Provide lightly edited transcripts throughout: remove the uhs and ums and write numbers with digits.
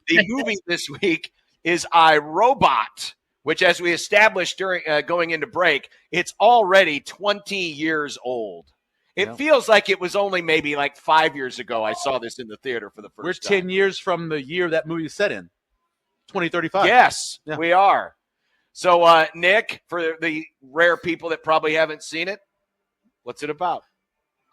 The movie this week is I, Robot, which, as we established during going into break, it's already 20 years old. It feels like it was only maybe like 5 years ago I saw this in the theater for the first time. We're 10 years from the year that movie is set in, 2035. Yes, we are. So, Nick, for the rare people that probably haven't seen it, what's it about?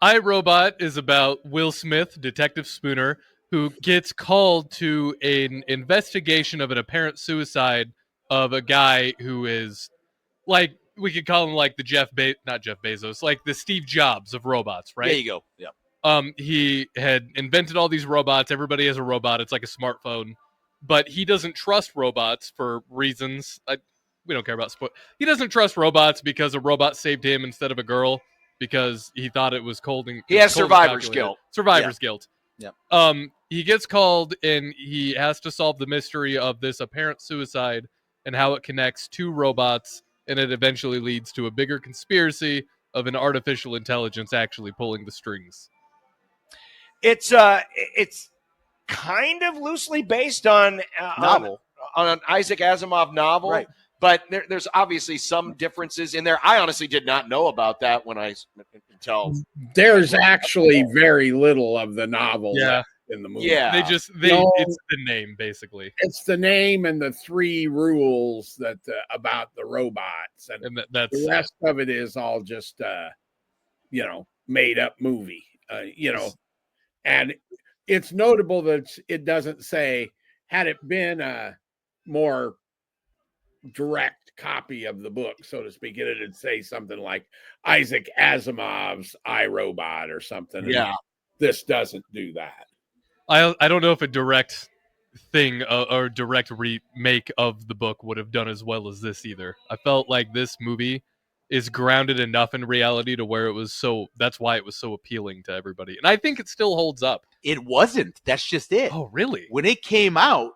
I, Robot is about Will Smith, Detective Spooner, who gets called to an investigation of an apparent suicide of a guy who is, like, we could call him like the not Jeff Bezos, like the Steve Jobs of robots, right? There you go. Yeah. He had invented all these robots. Everybody has a robot. It's like a smartphone. But he doesn't trust robots for reasons. We don't care about sport. He doesn't trust robots because a robot saved him instead of a girl because he thought it was cold and he has survivor's guilt. Survivor's guilt. Yeah. He gets called and he has to solve the mystery of this apparent suicide and how it connects two robots, and it eventually leads to a bigger conspiracy of an artificial intelligence actually pulling the strings. It's kind of loosely based on novel, on an Isaac Asimov novel, right? But there's obviously some differences in there. I honestly did not know about that until there's actually very little of the novel in the movie. Yeah, it's the name basically. It's the name and the 3 rules that about the robots, and that's the rest of it is all just made up movie. And it's notable that it doesn't say, had it been a more direct copy of the book, so to speak, it'd say something like Isaac Asimov's I, Robot or something. Yeah. And this doesn't do that. I don't know if a direct thing or direct remake of the book would have done as well as this either. I felt like this movie is grounded enough in reality to where that's why it was so appealing to everybody. And I think it still holds up. It wasn't. That's just it. Oh, really? When it came out,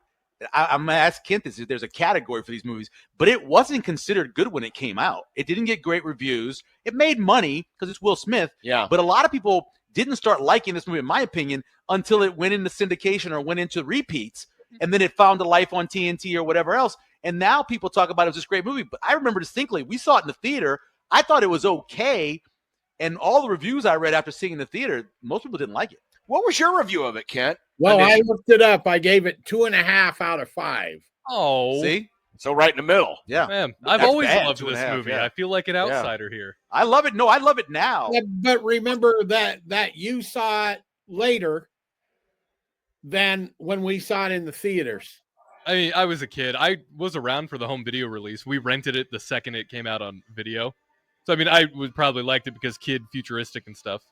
I'm going to ask Kent this, if there's a category for these movies, but it wasn't considered good when it came out. It didn't get great reviews. It made money because it's Will Smith. Yeah. But a lot of people didn't start liking this movie, in my opinion, until it went into syndication or went into repeats. And then it found a life on TNT or whatever else. And now people talk about it as this great movie. But I remember distinctly, we saw it in the theater. I thought it was okay. And all the reviews I read after seeing it in the theater, most people didn't like it. What was your review of it, Kent? Well, I looked it up. I gave it 2.5 out of 5. Oh, see, so right in the middle. Yeah, man, I've always loved this movie. I feel like an outsider here. I love it. No, I love it now. Yeah, but remember that you saw it later than when we saw it in the theaters. I mean, I was a kid. I was around for the home video release. We rented it the second it came out on video. So I mean, I would probably liked it because kid futuristic and stuff.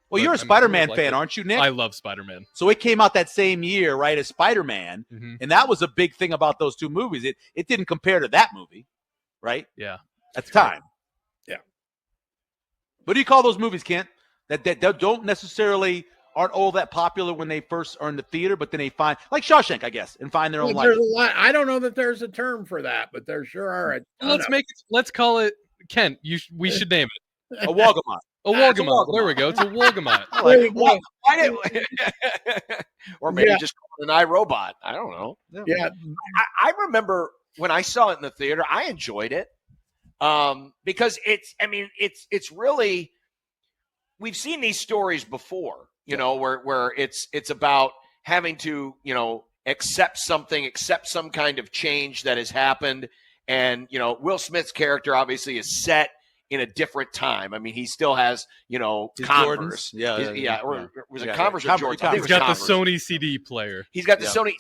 Well, you're a Spider-Man fan, aren't you, Nick? I love Spider-Man. So it came out that same year, right, as Spider-Man. Mm-hmm. And that was a big thing about those two movies. It didn't compare to that movie, right? Yeah. At the time. Yeah. What do you call those movies, Kent? That don't necessarily aren't all that popular when they first are in the theater, but then they find, like Shawshank, I guess, and find their own life. There's a lot. I don't know that there's a term for that, but there sure are. Let's call it, Kent. We should name it a Walgamot. A Walgamot. There we go. It's a Walgamot. Or maybe just call it an iRobot. I don't know. Yeah. I remember when I saw it in the theater, I enjoyed it because it's really, we've seen these stories before, where it's about having to, accept some kind of change that has happened. And, Will Smith's character obviously is set in a different time. I mean, he still has, Converse. Yeah. Or was it Converse or Jordan? He's got the Sony CD player. He's got the Sony.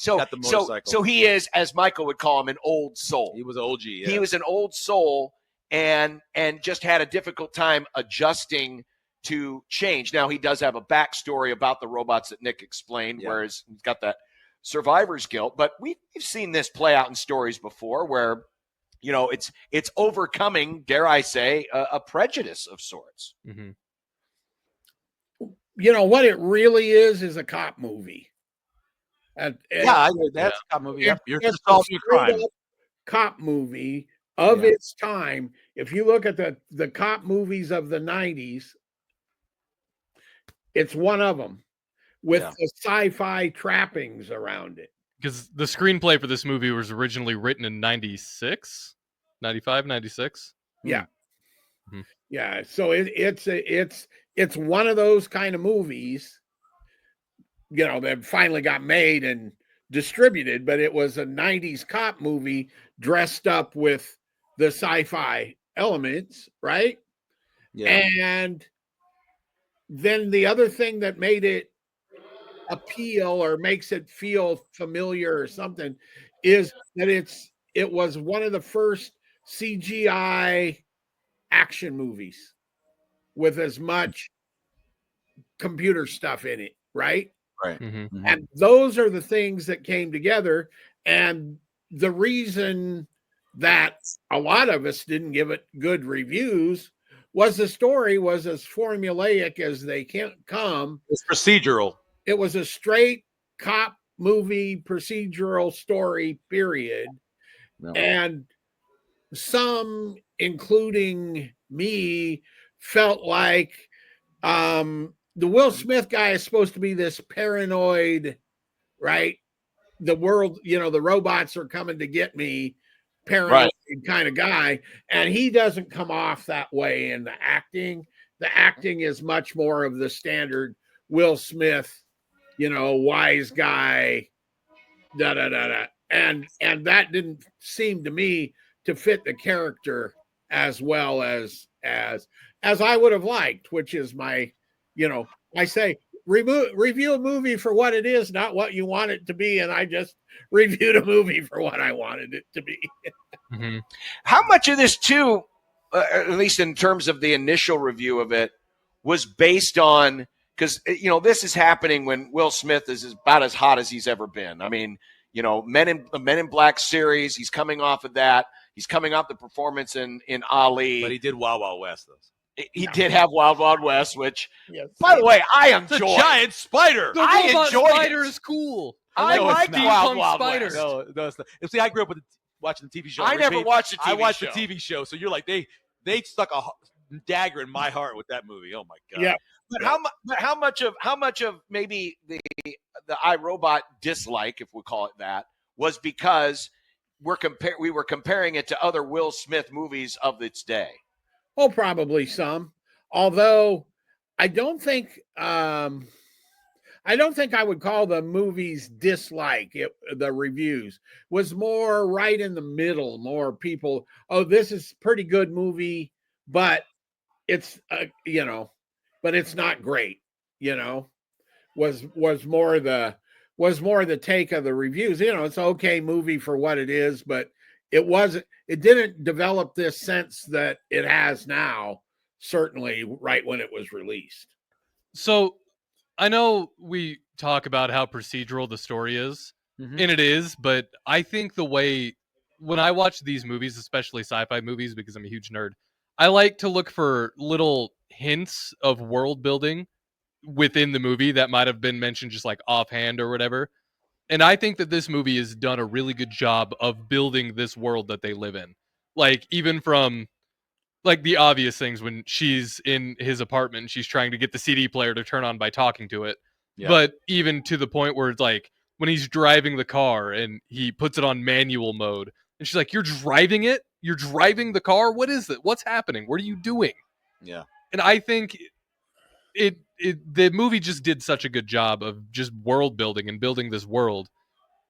So he is, as Michael would call him, an old soul. He was OG. Yeah. He was an old soul and just had a difficult time adjusting to change. Now, he does have a backstory about the robots that Nick explained, whereas he's got that survivor's guilt. But we've seen this play out in stories before where, it's overcoming, dare I say, a prejudice of sorts. Mm-hmm. What it really is a cop movie. That's a cop movie. You're just solving a crime. Cop movie of its time. If you look at the cop movies of the 90s, it's one of them with the sci-fi trappings around it. because the screenplay for this movie was originally written in 96, 95, 96. Yeah. Mhm. Yeah. So it's one of those kind of movies, that finally got made and distributed, but it was a 90s cop movie dressed up with the sci-fi elements, right? Yeah. And then the other thing that made it appeal or makes it feel familiar or something is that it was one of the first CGI action movies with as much computer stuff in it, right? Right. Mhm. Mhm. And those are the things that came together. And the reason that a lot of us didn't give it good reviews was the story was as formulaic as they can come. It's procedural. It was a straight cop movie procedural story, period. No. And some, including me, felt like the Will Smith guy is supposed to be this paranoid, right? The world, the robots are coming to get me, paranoid kind of guy. And he doesn't come off that way in the acting. The acting is much more of the standard Will Smith, wise guy, da da da da. And that didn't seem to me to fit the character as well as I would have liked, which is my, I say review a movie for what it is, not what you want it to be. And I just reviewed a movie for what I wanted it to be. Mhm. How much of this too, at least in terms of the initial review of it, was based on, because this is happening when Will Smith is about as hot as he's ever been. I mean, the Men in Black series, he's coming off of that. He's coming off the performance in Ali. But he did Wild Wild West, though. He did have Wild Wild West, which, Yes. by the way, I It's a enjoy. giant spider. The I robot enjoyed spider it. is cool. I No, like it's not. Wild Steampunk Wild spider. West. No, it's not. See, I grew up watching the TV show. I Rich never Pete. watched the TV I watched show. the TV show, so you're like they stuck a dagger in my heart with that movie. Oh my god. Yeah. But how much of maybe the iRobot dislike, if we call it that, was because we were comparing it to other Will Smith movies of its day. Oh, probably some. Although I don't think I would call the movies dislike. The reviews was more right in the middle. More people, oh, this is pretty good movie, but it's but it's not great. Was more the take of the reviews. It's an okay movie for what it is, but it didn't develop this sense that it has now, certainly right when it was released. So I know we talk about how procedural the story is, Mhm. and it is, but I think the way when I watch these movies, especially sci-fi movies, because I'm a huge nerd, I like to look for little hints of world building within the movie that might have been mentioned just like offhand or whatever. And I think that this movie has done a really good job of building this world that they live in. Like even from like the obvious things when she's in his apartment, she's trying to get the CD player to turn on by talking to it. Yeah. But even to the point where it's like when he's driving the car and he puts it on manual mode and she's like, "You're driving it? You're driving the car? What is it? What's happening? What are you doing?" Yeah. And I think the movie just did such a good job of just world building and building this world,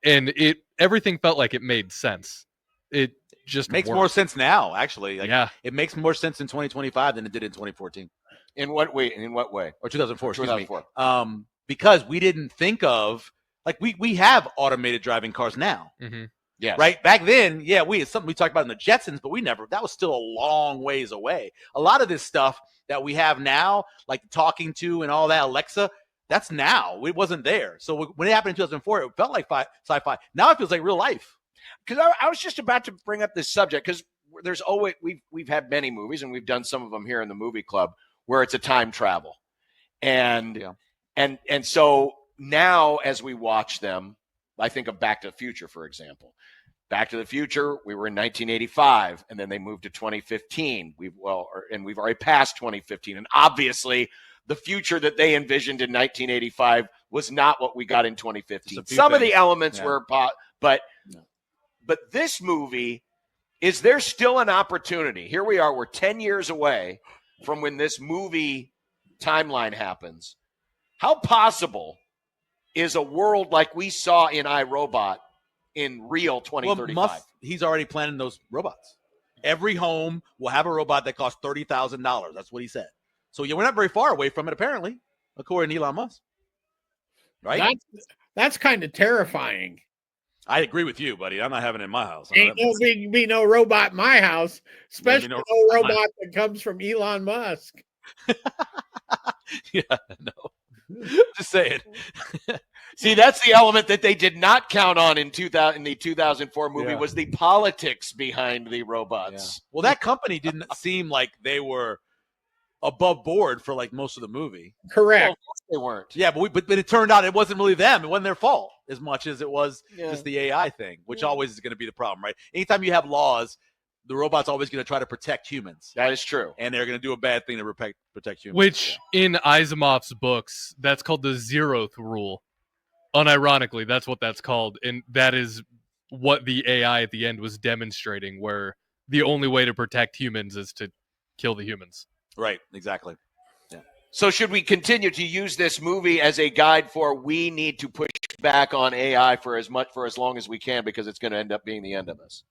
and everything felt like it made sense. It just Makes worked. more sense now, actually. Like, Yeah. It makes more sense in 2025 than it did in 2014 In what way? In what way? or 2004. Excuse me. 2004. Because we didn't think of like we have automated driving cars now, Mhm. Yes. right? Back then, yeah, it's something we talked about in the Jetsons, but that was still a long ways away. A lot of this stuff that we have now, like talking to and all that, Alexa, that's now. It wasn't there. So when it happened in 2004, it felt like sci-fi. Now it feels like real life. Because I was just about to bring up this subject because there's always we've had many movies and we've done some of them here in the movie club where it's a time travel, and Yeah. and so now as we watch them, I think of Back to the Future, for example. Back to the Future, we were in 1985, and then they moved to 2015. We've already passed 2015, and obviously the future that they envisioned in 1985 was not what we got in 2015. Just a few Some of the things. elements Yeah. were, but No. this movie, is there still an opportunity? Here we are. We're 10 years away from when this movie timeline happens. How possible is a world like we saw in iRobot in real 2035? Well, he's already planning those robots. Every home will have a robot that costs $30,000. That's what he said. So yeah, we're not very far away from it, apparently, according to Elon Musk. Right? That's kind of terrifying. I agree with you, buddy. I'm not having it in my house. Ain't no be no robot in my house, especially no no robot that comes from Elon Musk. Yeah, no. Just saying. See, that's the element that they did not count on in the 2004 movie Yeah. was the politics behind the Yeah. robots. Well, that company didn't seem like they were above board for like most of the movie. Correct. Well, of course they weren't. Yeah, but it turned out it wasn't really them. It wasn't their fault as much as it was Yeah. just the AI thing, which Yeah. always is going to be the problem, right? Anytime you have laws, the robot's always going to try to protect humans, That is true. and they're going to do a bad thing to protect humans. Which in Asimov's books, that's called the zeroth rule. Unironically, that's what that's called. And that is what the AI at the end was demonstrating, where the only way to protect humans is to kill the humans. Right, exactly. So should we continue to use this movie as a guide for we need to push back on AI for as long as we can because it's going to end up being the end of us?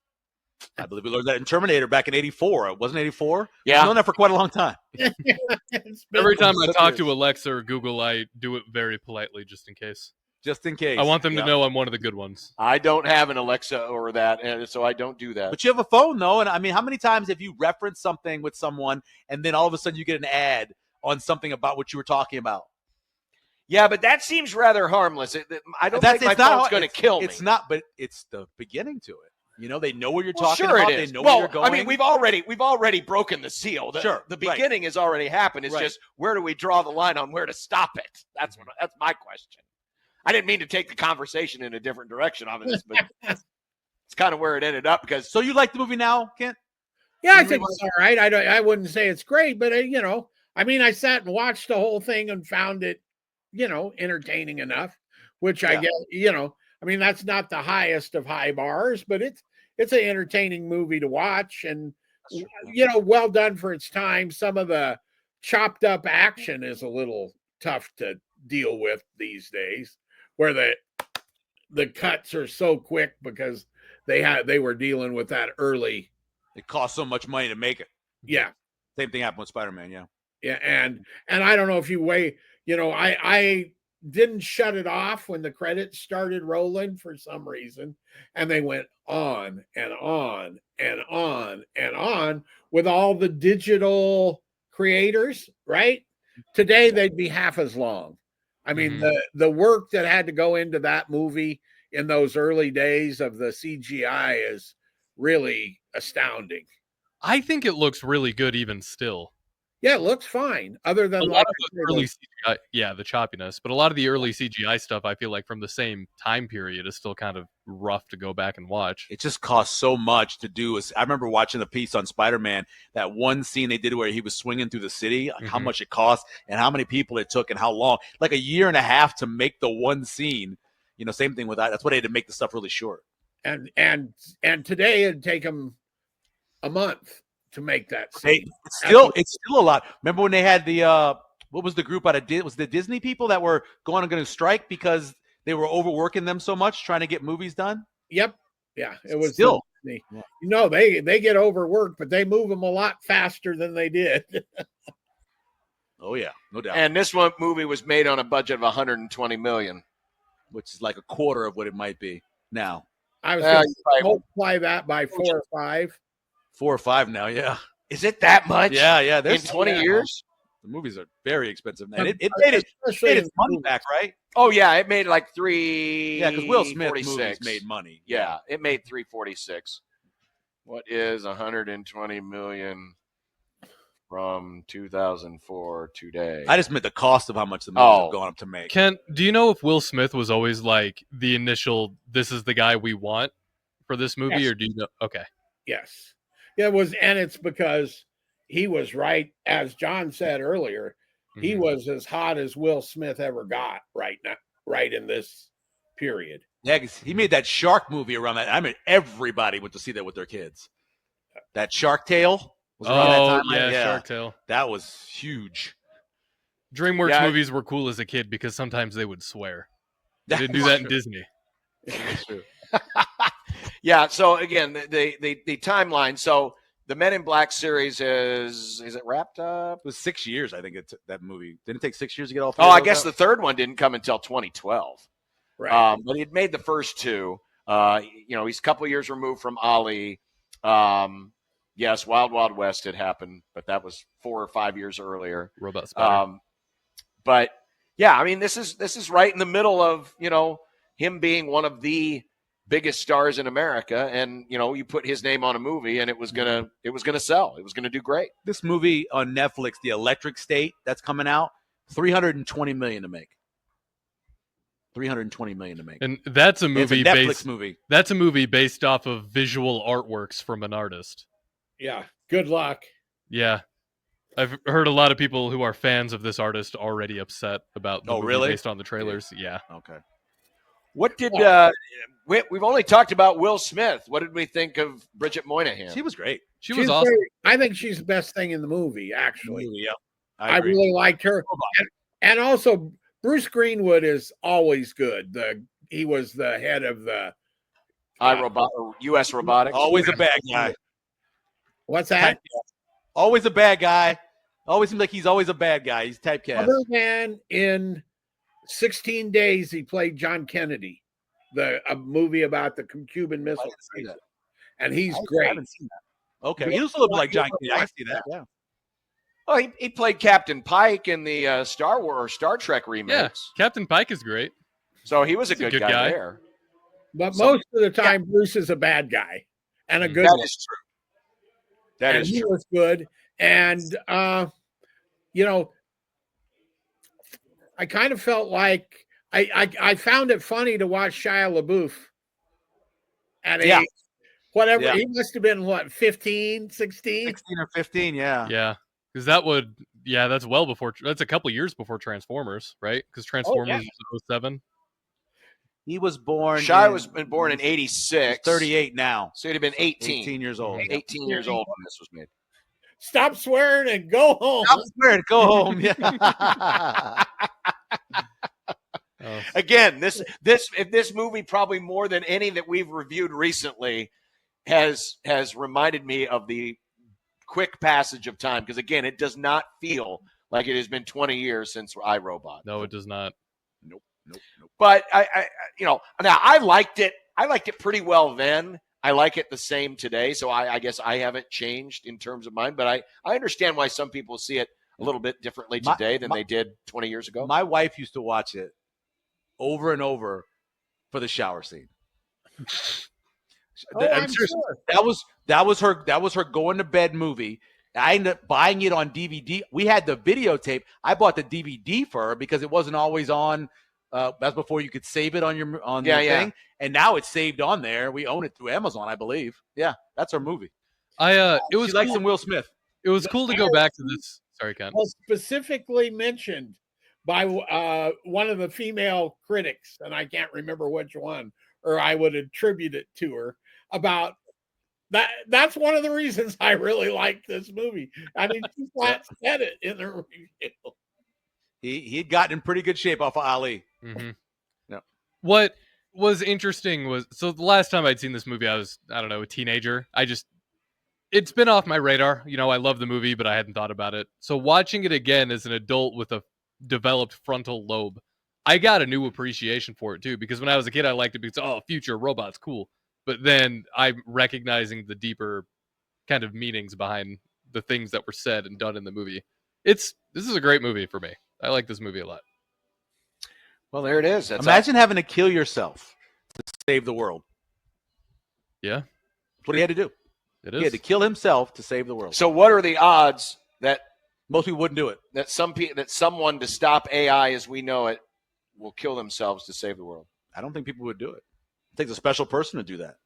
I believe we learned that in Terminator back in 84. It wasn't 84? Yeah. We've known that for quite a long time. It's been- Every time I some talk years. to Alexa or Google, I do it very politely just in case. Just in case. I want them Yeah. to know I'm one of the good ones. I don't have an Alexa or that, and so I don't do that. But you have a phone, though. And I mean, how many times have you referenced something with someone and then all of a sudden you get an ad on something about what you were talking about? Yeah, but that seems rather harmless. I don't That's- think my it's not- phone's going to kill me. It's not, but it's the beginning to it. You know, they know what you're Well, talking sure about. it They is. know Well, where you're going. I mean, we've already broken the seal. Sure, The right. beginning has already happened. It's Right. just where do we draw the line on where to stop it? That's my question. I didn't mean to take the conversation in a different direction on this, but it's kind of where it ended up because So you like the movie now, Kent? Yeah, I You think it's all right. I wouldn't say it's great, but I mean, I sat and watched the whole thing and found it, entertaining enough. Which I Yeah. get, I mean, that's not the highest of high bars, but it's an entertaining movie to watch, and well done for its time. Some of the chopped up action is a little tough to deal with these days, where the cuts are so quick because they were dealing with that early. It costs so much money to make it. Yeah. Same thing happened with Spider-Man, yeah. Yeah, and I don't know if you weigh, I didn't shut it off when the credits started rolling for some reason, and they went on and on and on and on with all the digital creators, right? Today they'd be half as long. I mean, the work that had to go into that movie in those early days of the CGI is really astounding. I think it looks really good even still. Yeah, it looks fine. Other than A like lot of the early CGI, yeah, the choppiness, but a lot of the early CGI stuff, I feel like from the same time period is still kind of rough to go back and watch. It just costs so much to do. I remember watching the piece on Spider-Man, that one scene they did where he was swinging through the city, like how Mhm. much it cost and how many people it took and how long. Like a year and a half to make the one scene. Same thing with that. That's why they had to make the stuff really short. and today it'd take them a month to make that Hey, scene. it's still a lot. Remember when they had the what was the group out of was the Disney people that were going to strike because they were overworking them so much trying to get movies done? Yep. Yeah, it was Still. Disney. Yeah. They get overworked, but they move them a lot faster than they did. Oh yeah, no doubt. and this movie was made on a budget of 120 million. Which is like a quarter of what it might be now. I was Well, going you to probably- multiply that by 4 or 5. 4 or 5 now, yeah. Is it that much? Yeah. In There's 20 years? The movies are very expensive now. Um, It made Especially its in money movies. back, right? Oh yeah, it made like 3. Yeah, because Will Smith movies 46. made money. Yeah, it made 346. What is 120 million from 2004 today? I just meant the cost of how much the movies Oh. have gone up to make. Kent, do you know if Will Smith was always like the initial, this is the guy we want for this movie, Yes. or do you know? Okay. Yes. It was, and it's because he was right, as John said earlier, he Mhm. was as hot as Will Smith ever got right right in this period. Yeah, 'cause he made that shark movie around that. I mean, everybody went to see that with their kids. That Shark Tale was around that Oh, time. yeah, Shark Tale. That was huge. DreamWorks Yeah. movies were cool as a kid because sometimes they would swear. They didn't do that in Disney. That's true. Yeah. So again, the timeline. So the Men in Black series is it wrapped up? It was 6 years, I think. That movie didn't it take 6 years to get all three. Oh, of I those guess out? the third one didn't come until 2012. Right. But he'd made the first two. He's a couple years removed from Ali. Yes, Wild Wild West had happened, but that was 4 or 5 years earlier. Robot Spider. But yeah, I mean, this is right in the middle of him being one of the biggest stars in America, and you put his name on a movie, and it was gonna sell. It was gonna do great. This movie on Netflix, The Electric State, that's coming out, $320 million to make. $320 million to make. And that's a It's movie a Netflix based. movie. That's a movie based off of visual artworks from an artist. Yeah. Good luck. Yeah, I've heard a lot of people who are fans of this artist already upset about the Oh, movie really? based on the trailers. Yeah. Okay. What did we've only talked about Will Smith? What did we think of Bridget Moynihan? She was great. She She's was awesome. I think she's the best thing in the movie, actually. Yeah. I agree. really liked her. And also, Bruce Greenwood is always good. He was the head of the U.S. Robotics. Always a bad guy. what's that? Always a bad guy. Always seems like he's always a bad guy. He's typecast. Other than in 16 Days, he played John Kennedy, a movie about the Cuban Missile Crisis. And he's I great. haven't seen that. Okay. He looks a little bit like John Kennedy. I can see that. Yeah. Oh, he played Captain Pike in the Star Trek Yeah, remakes. Captain Pike is great. So he was a He's a good good guy guy. there. But most of the time, Bruce is a bad guy and a good That one. is true. That And is he true. was good. And, I kind of felt like I found it funny to watch Shia LaBeouf at Yeah. age, whatever. Yeah. He must have been, 15, 16? 16 or 15, yeah. Yeah, because that's well before. That's a couple years before Transformers, right? Because Transformers was 07. He was born. Shia was born in 86. 38 now. So he'd have been 18. 18 years old. 18 years old when this was made. Stop swearing and go home. I'm scared. Go home. Yeah. Oh. Again, this movie probably more than any that we've reviewed recently has reminded me of the quick passage of time, because again, it does not feel like it has been 20 years since iRobot. No, it does not. Nope. But I now I liked it. I liked it pretty well then. I like it the same today. So I guess I haven't changed in terms of mine, but I understand why some people see it a little bit differently today than they did 20 years ago. My wife used to watch it over and over for the shower scene. I'm serious. Sure. That was her going to bed movie. I ended up buying it on DVD. We had the videotape. I bought the DVD for her because it wasn't always on. That's before you could save it on your thing, and now it's saved on there. We own it through Amazon, I believe. Yeah, that's our movie. It was She likes cool. some Will Smith. It was cool to go back to this. Sorry, Ken. Was specifically mentioned by one of the female critics, and I can't remember which one, or I would attribute it to her, about that. That's one of the reasons I really liked this movie. I mean, she flat said it in her review. He had gotten in pretty good shape off of Ali. Mm-hmm. Yep. What was interesting was, so the last time I'd seen this movie, I was, I don't know, a teenager. It's been off my radar. I love the movie, but I hadn't thought about it. So watching it again as an adult with a developed frontal lobe, I got a new appreciation for it too. Because when I was a kid, I liked it because, future robots, cool. But then I'm recognizing the deeper kind of meanings behind the things that were said and done in the movie. This is a great movie for me. I like this movie a lot. Well, there it is. That's Imagine having to kill yourself to save the world. Yeah. That's what he had to do. It He had is. to kill himself to save the world. So what are the odds that Most people wouldn't do it. someone to stop AI as we know it will kill themselves to save the world? I don't think people would do it. It takes a special person to do that.